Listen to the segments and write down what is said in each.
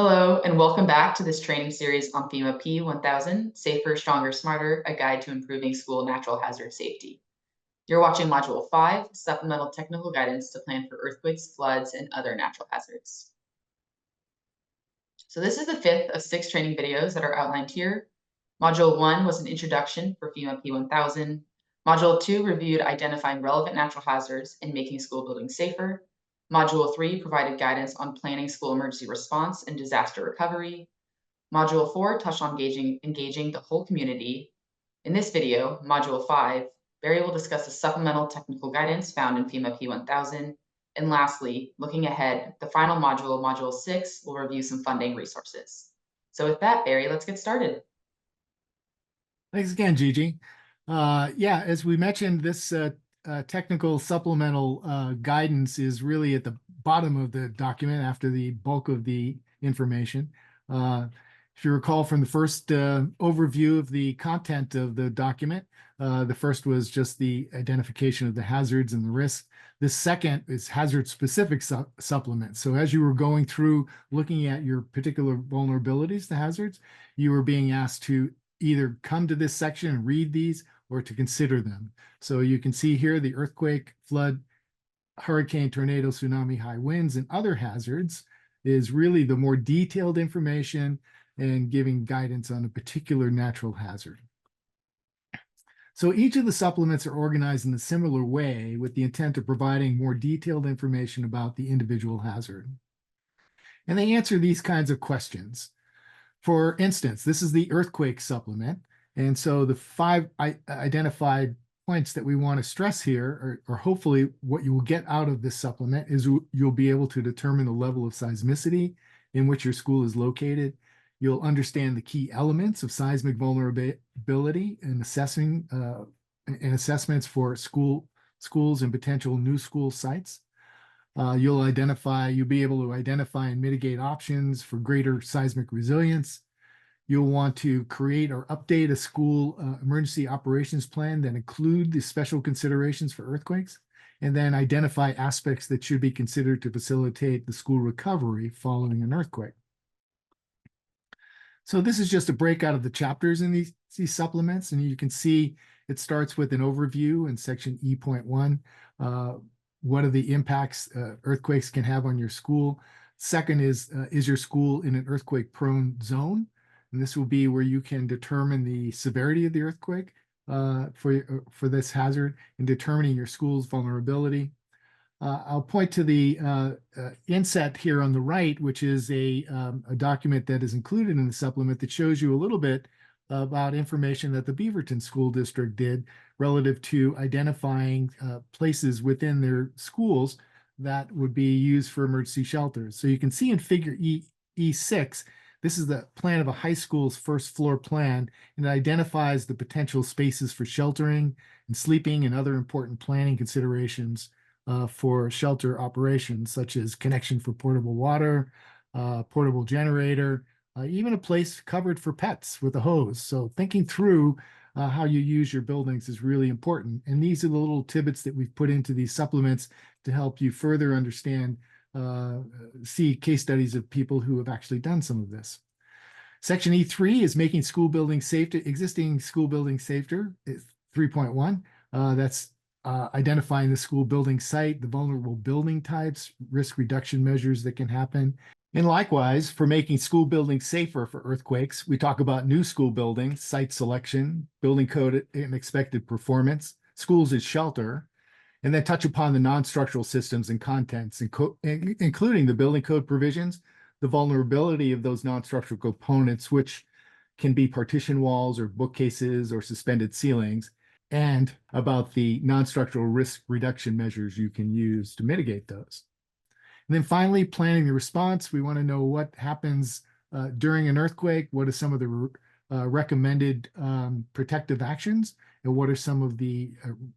Hello, and welcome back to this training series on FEMA P-1000, Safer, Stronger, Smarter, a guide to improving school natural hazard safety. You're watching Module 5, Supplemental Technical Guidance to Plan for Earthquakes, Floods, and Other Natural Hazards. So this is the fifth of 6 training videos that are outlined here. Module 1 was an introduction for FEMA P-1000. Module 2 reviewed identifying relevant natural hazards and making school buildings safer. Module 3 provided guidance on planning school emergency response and disaster recovery. Module 4 touched on engaging the whole community. In this video, Module 5, Barry will discuss the supplemental technical guidance found in FEMA P-1000. And lastly, looking ahead, the final module, Module 6, will review some funding resources. So with that, Barry, let's get started. Thanks again, Gigi. Yeah, as we mentioned, this technical supplemental guidance is really at the bottom of the document after the bulk of the information. If you recall from the first overview of the content of the document, the first was just the identification of the hazards and the risks. The second is hazard-specific supplement. So as you were going through looking at your particular vulnerabilities to hazards, you were being asked to either come to this section and read these or to consider them. So you can see here the earthquake, flood, hurricane, tornado, tsunami, high winds, and other hazards is really the more detailed information and giving guidance on a particular natural hazard. So each of the supplements are organized in a similar way with the intent of providing more detailed information about the individual hazard. And they answer these kinds of questions. For instance, this is the earthquake supplement. And so the 5 identified points that we want to stress here, or hopefully what you will get out of this supplement, is you'll be able to determine the level of seismicity in which your school is located. You'll understand the key elements of seismic vulnerability and assessments for schools and potential new school sites. You'll be able to identify and mitigate options for greater seismic resilience. You'll want to create or update a school emergency operations plan that include the special considerations for earthquakes, and then identify aspects that should be considered to facilitate the school recovery following an earthquake. So this is just a breakout of the chapters in these supplements, and you can see it starts with an overview in section E.1. What are the impacts earthquakes can have on your school? Second is your school in an earthquake-prone zone? And this will be where you can determine the severity of the earthquake for this hazard and determining your school's vulnerability. I'll point to the inset here on the right, which is a document that is included in the supplement that shows you a little bit about information that the Beaverton School District did relative to identifying places within their schools that would be used for emergency shelters. So you can see in figure E6, this is the plan of a high school's first floor plan, and it identifies the potential spaces for sheltering and sleeping and other important planning considerations for shelter operations, such as connection for portable water, portable generator, even a place covered for pets with a hose. So thinking through how you use your buildings is really important. And these are the little tidbits that we've put into these supplements to help you further understand, see case studies of people who have actually done some of this. Section E3 is making school buildings safer, existing school buildings safer, 3.1. That's identifying the school building site, the vulnerable building types, risk reduction measures that can happen. And likewise, for making school buildings safer for earthquakes, we talk about new school buildings, site selection, building code and expected performance, schools as shelter, and then touch upon the non-structural systems and contents, including the building code provisions, the vulnerability of those non-structural components, which can be partition walls or bookcases or suspended ceilings, and about the non-structural risk reduction measures you can use to mitigate those. And then finally, planning the response. We want to know what happens during an earthquake, what are some of the recommended protective actions, and what are some of the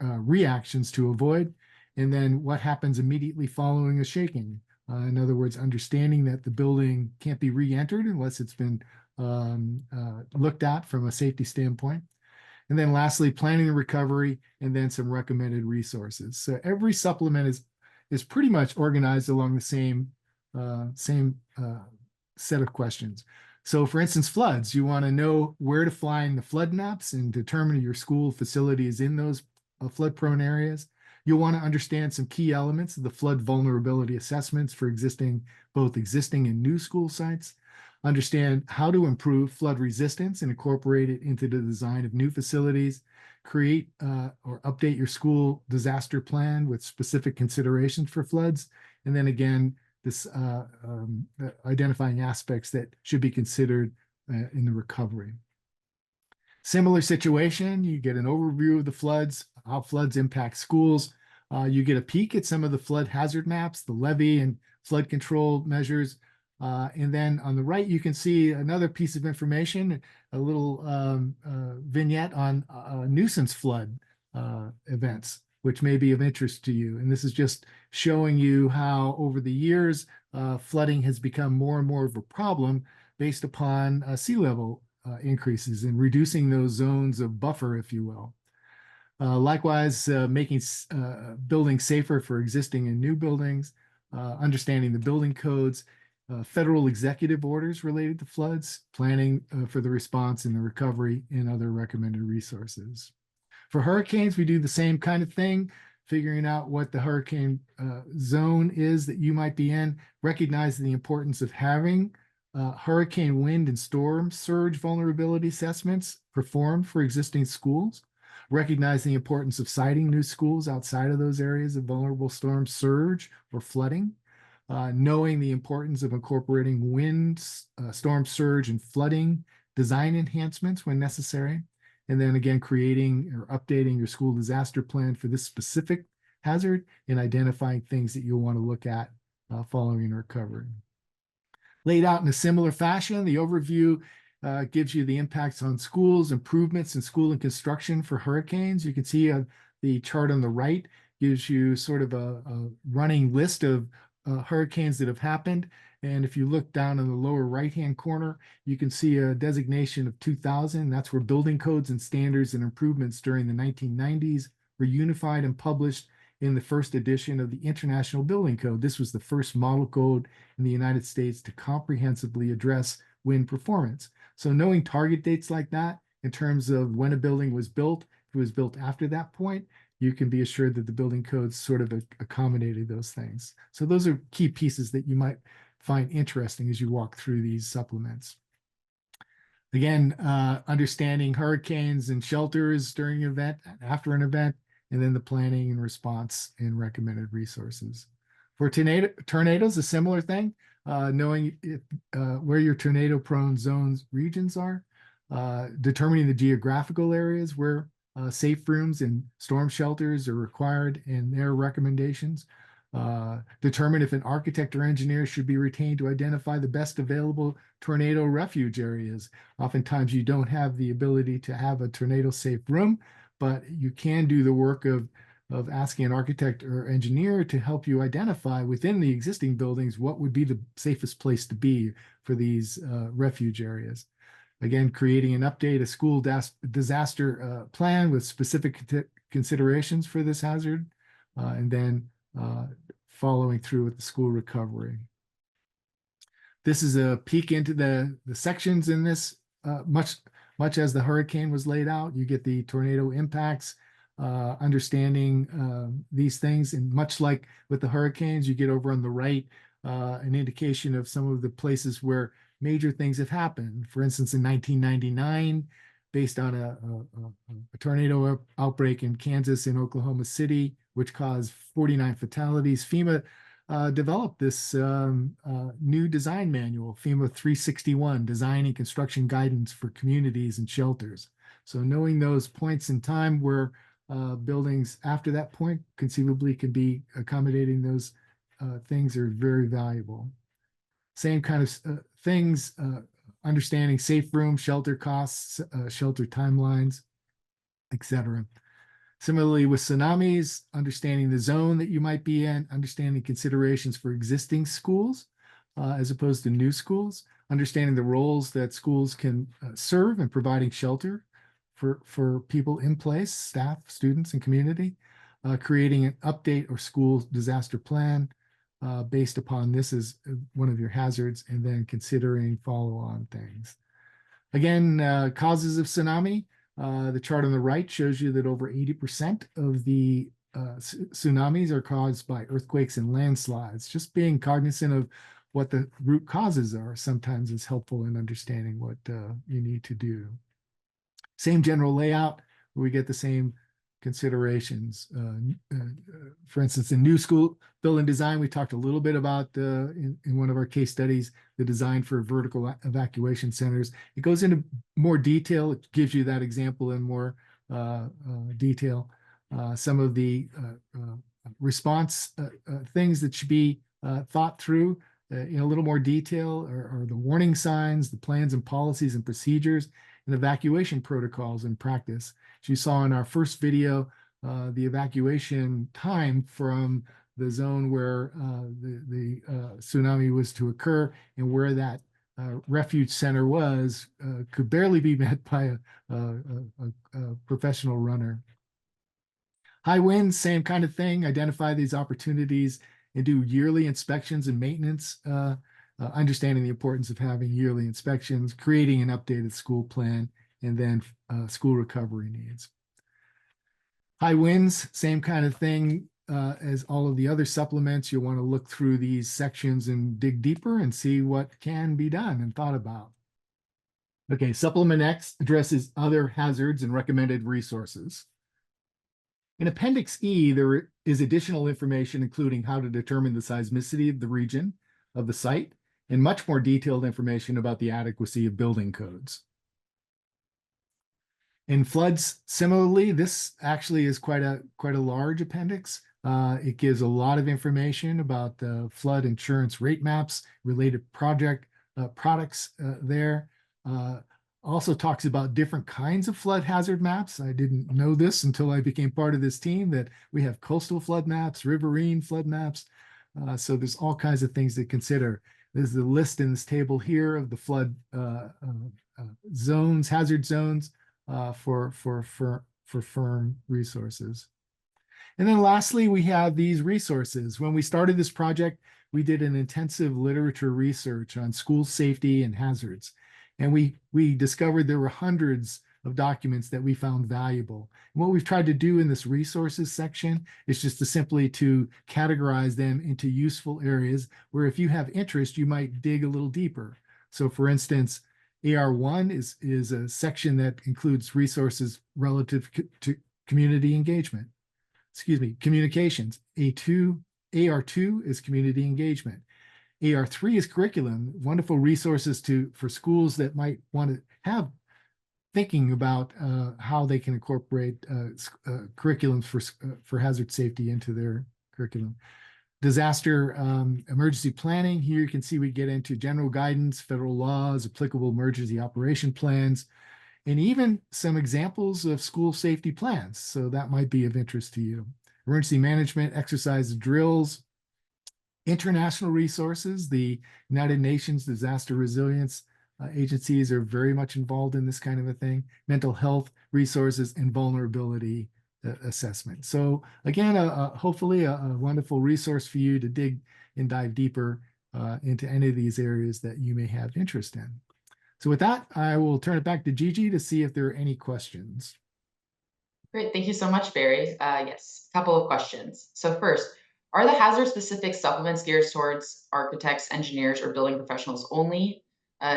reactions to avoid, and then what happens immediately following a shaking. In other words, understanding that the building can't be re-entered unless it's been looked at from a safety standpoint. And then lastly, planning the recovery, and then some recommended resources. So every supplement is pretty much organized along the same set of questions. So for instance, floods, you want to know where to find the flood maps and determine your school facility is in those flood prone areas. You'll want to understand some key elements of the flood vulnerability assessments for both existing and new school sites. Understand how to improve flood resistance and incorporate it into the design of new facilities. Create or update your school disaster plan with specific considerations for floods. And then again, this identifying aspects that should be considered in the recovery. Similar situation, you get an overview of the floods, how floods impact schools. You get a peek at some of the flood hazard maps, the levee and flood control measures. And then on the right, you can see another piece of information, a little vignette on nuisance flood events, which may be of interest to you. And this is just showing you how over the years, flooding has become more and more of a problem based upon sea level increases and reducing those zones of buffer, if you will. Likewise, making buildings safer for existing and new buildings, understanding the building codes, federal executive orders related to floods, planning for the response and the recovery, and other recommended resources. For hurricanes, we do the same kind of thing, figuring out what the hurricane zone is that you might be in, recognizing the importance of having hurricane wind and storm surge vulnerability assessments performed for existing schools, recognize the importance of siting new schools outside of those areas of vulnerable storm surge or flooding, knowing the importance of incorporating wind, storm surge, and flooding design enhancements when necessary, and then again, creating or updating your school disaster plan for this specific hazard and identifying things that you'll want to look at following recovery. Laid out in a similar fashion, the overview gives you the impacts on schools, improvements in school and construction for hurricanes. You can see the chart on the right gives you sort of a running list of hurricanes that have happened. And if you look down in the lower right-hand corner, you can see a designation of 2000. That's where building codes and standards and improvements during the 1990s were unified and published in the first edition of the International Building Code. This was the first model code in the United States to comprehensively address wind performance. So knowing target dates like that in terms of when a building was built, if it was built after that point, you can be assured that the building codes sort of accommodated those things. So those are key pieces that you might find interesting as you walk through these supplements. Again, understanding hurricanes and shelters during an event and after an event, and then the planning and response and recommended resources. For tornadoes, a similar thing, knowing where your tornado-prone zones regions are, determining the geographical areas where safe rooms and storm shelters are required and their recommendations. Determine if an architect or engineer should be retained to identify the best available tornado refuge areas. Oftentimes you don't have the ability to have a tornado safe room, but you can do the work of asking an architect or engineer to help you identify within the existing buildings what would be the safest place to be for these refuge areas. Again, creating an update, a school disaster plan with specific considerations for this hazard, and then following through with the school recovery. This is a peek into the sections in this, much as the hurricane was laid out. You get the tornado impacts, understanding these things, and much like with the hurricanes, you get over on the right an indication of some of the places where major things have happened. For instance, in 1999, based on a tornado outbreak in Kansas and Oklahoma City, which caused 49 fatalities, FEMA developed this new design manual, FEMA 361, Design and Construction Guidance for Communities and Shelters. So knowing those points in time where buildings after that point conceivably can be accommodating those things are very valuable. Same kind of things, understanding safe room, shelter costs, shelter timelines, etc. Similarly with tsunamis, understanding the zone that you might be in, understanding considerations for existing schools as opposed to new schools, understanding the roles that schools can serve in providing shelter for people in place, staff, students, and community, creating an update or school disaster plan, based upon this as one of your hazards, and then considering follow-on things. Again, causes of tsunami. The chart on the right shows you that over 80% of the tsunamis are caused by earthquakes and landslides. Just being cognizant of what the root causes are sometimes is helpful in understanding what you need to do. Same general layout, where we get the same considerations. For instance, in new school building design, we talked a little bit about in one of our case studies, the design for vertical evacuation centers. It goes into more detail. It gives you that example in more detail. Some of the response things that should be thought through in a little more detail are the warning signs, the plans and policies and procedures, and evacuation protocols in practice. As you saw in our first video, the evacuation time from the zone where the tsunami was to occur and where that refuge center was could barely be met by a professional runner. High winds, same kind of thing. Identify these opportunities and do yearly inspections and maintenance. Understanding the importance of having yearly inspections, creating an updated school plan, and then school recovery needs. High winds, same kind of thing as all of the other supplements. You'll want to look through these sections and dig deeper and see what can be done and thought about. Okay, Supplement X addresses other hazards and recommended resources. In Appendix E, there is additional information, including how to determine the seismicity of the region of the site, and much more detailed information about the adequacy of building codes. In floods, similarly, this actually is quite a large appendix. It gives a lot of information about the flood insurance rate maps, related products there. Also talks about different kinds of flood hazard maps. I didn't know this until I became part of this team, that we have coastal flood maps, riverine flood maps. So there's all kinds of things to consider. There's the list in this table here of the flood zones, hazard zones for firm resources. And then lastly, we have these resources. When we started this project, we did an intensive literature research on school safety and hazards. And we discovered there were hundreds of documents that we found valuable. And what we've tried to do in this resources section is just to simply to categorize them into useful areas where if you have interest, you might dig a little deeper. So for instance, AR1 is a section that includes resources relative to community engagement. Excuse me, communications. AR2 is community engagement. AR3 is curriculum, wonderful resources for schools that might want to have thinking about how they can incorporate curriculums for hazard safety into their curriculum. Disaster emergency planning. Here you can see we get into general guidance, federal laws, applicable emergency operation plans, and even some examples of school safety plans. So that might be of interest to you. Emergency management, exercise drills, international resources. The United Nations Disaster Resilience agencies are very much involved in this kind of a thing. Mental health resources and vulnerability assessment. So again, hopefully a wonderful resource for you to dig and dive deeper into any of these areas that you may have interest in. So with that, I will turn it back to Gigi to see if there are any questions. Great, thank you so much, Barry. Yes, a couple of questions. So first, are the hazard-specific supplements geared towards architects, engineers, or building professionals only?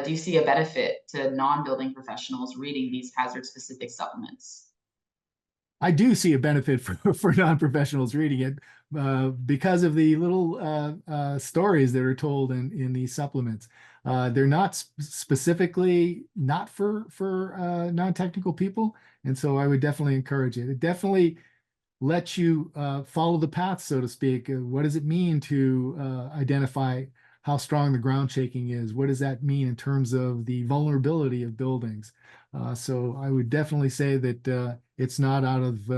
Do you see a benefit to non-building professionals reading these hazard-specific supplements? I do see a benefit for non-professionals reading it because of the little stories that are told in these supplements. They're not specifically not for non-technical people, and so I would definitely encourage it. It definitely lets you follow the path, so to speak. What does it mean to identify how strong the ground shaking is? What does that mean in terms of the vulnerability of buildings? So I would definitely say that it's not out of,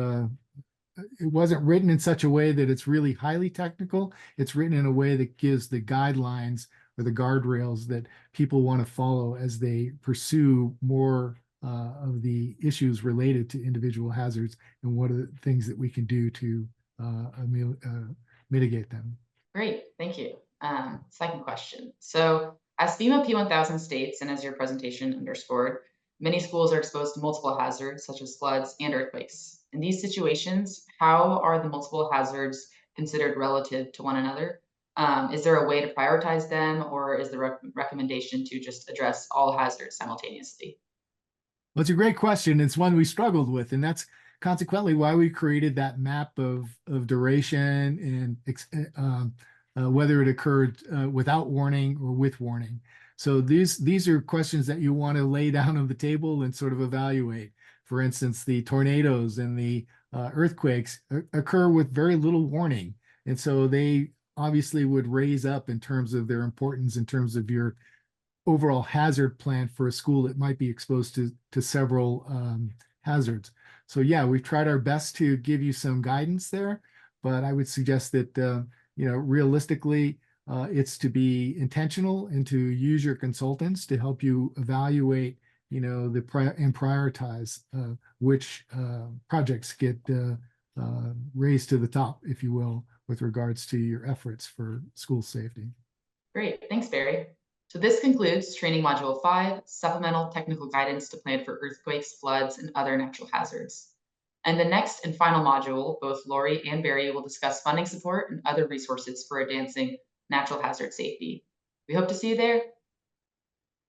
it wasn't written in such a way that it's really highly technical. It's written in a way that gives the guidelines or the guardrails that people want to follow as they pursue more of the issues related to individual hazards and what are the things that we can do to mitigate them. Great, thank you. Second question. So, as FEMA P-1000 states, and as your presentation underscored, many schools are exposed to multiple hazards such as floods and earthquakes. In these situations, how are the multiple hazards considered relative to one another? Is there a way to prioritize them, or is the recommendation to just address all hazards simultaneously? Well, it's a great question. It's one we struggled with, and that's consequently why we created that map of duration and whether it occurred without warning or with warning. So these are questions that you want to lay down on the table and sort of evaluate. For instance, the tornadoes and the earthquakes occur with very little warning, and so they obviously would raise up in terms of their importance in terms of your overall hazard plan for a school that might be exposed to several hazards. So yeah, we've tried our best to give you some guidance there, but I would suggest that realistically, it's to be intentional and to use your consultants to help you evaluate, and prioritize which projects get raised to the top, if you will, with regards to your efforts for school safety. Great, thanks, Barry. So this concludes training module 5, supplemental technical guidance to plan for earthquakes, floods, and other natural hazards. And the next and final module, both Lori and Barry will discuss funding support and other resources for advancing natural hazard safety. We hope to see you there.